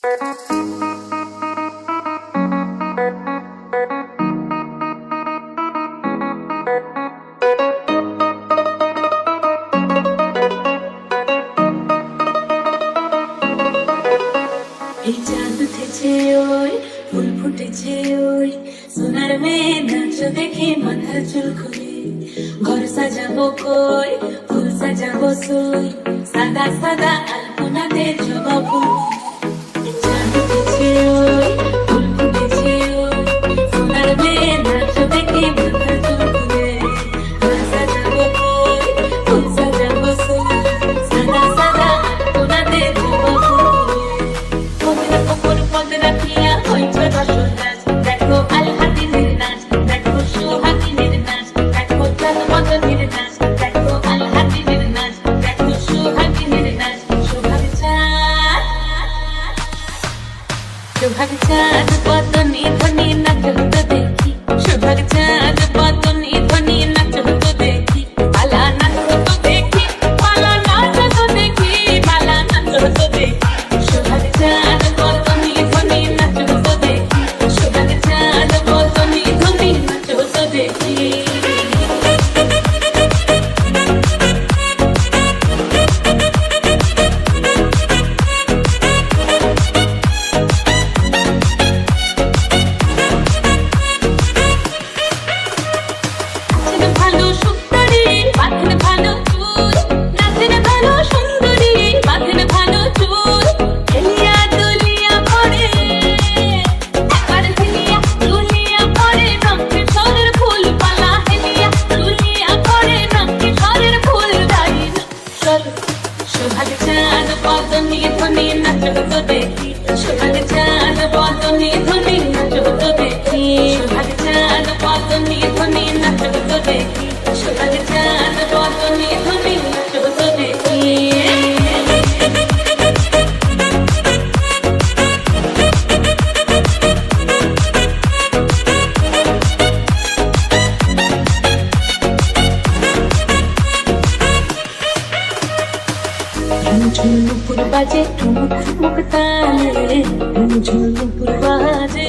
এই চাঁদ উঠেছে ওই ফুল ফুটেছে ওই সোনার মেয়ে নাচ দেখে মাথার চুল খুলে ঘর সাজাবো কই ফুল সাজাবো সই সাদা সাদা আলপনাতে জবাবো চাঁদ উঠেছে ওই ফুল ফুটেছে ওই সোনার মেয়ে নাচ দেখে মাথার চুল খুলে ঘর সাজাবো কই ফুল সাজাবো সই সাদা সাদা আলপনাতে জবাবো দেখো আলহাদিনের নাচ দেখো সোহাগিনের নাচ দেখো চাঁদমদনের নাচ দেখো আলহাদিনের নাচ দেখো সোহাগিনের নাচ সোহাগ চাঁদ বদনে ধ্বনি নাচ হতো দেখি সোহাগ চাঁদ বদনে ধ্বনি নাচ হতো দেখি পালা নাচ হতো দেখি পালা নাচ হতো দেখি পালা নাচ হতো দেখি সোহাগ চাঁদ বদনে ধ্বনি নাচ হতো দেখি সোহাগ চাঁদ বদনে ধ্বনি নাচ হতো দেখি ভালো সুন্দরী বাঁধেন ভালো চুল নাচেন ভালো সুন্দরী বাঁধেন ভালো চুল হেলিয়া দুলিয়া পড়ে একবার হেলিয়া দুলিয়া পড়ে রঙে সরের ফুল পালা হেলিয়া দুলিয়া পড়ে রঙে সরের ফুল দাঁড়িয়ে চলো সোহাগ চাঁদ বদনে ধ্বনি নাচ হতো দেখি সোহাগ চাঁদ বদনে ধ্বনি নাচ হতো দেখি সোহাগ চাঁদ বদনে ধ্বনি নাচ হতো দেখি সোহাগ চাঁদ বদনে ধ্বনি নাচ হতো দেখি ঝুমঝুমপুর বাজে ঠুমুক ঠুমুক তালে ঝুমঝুমপুর বাজে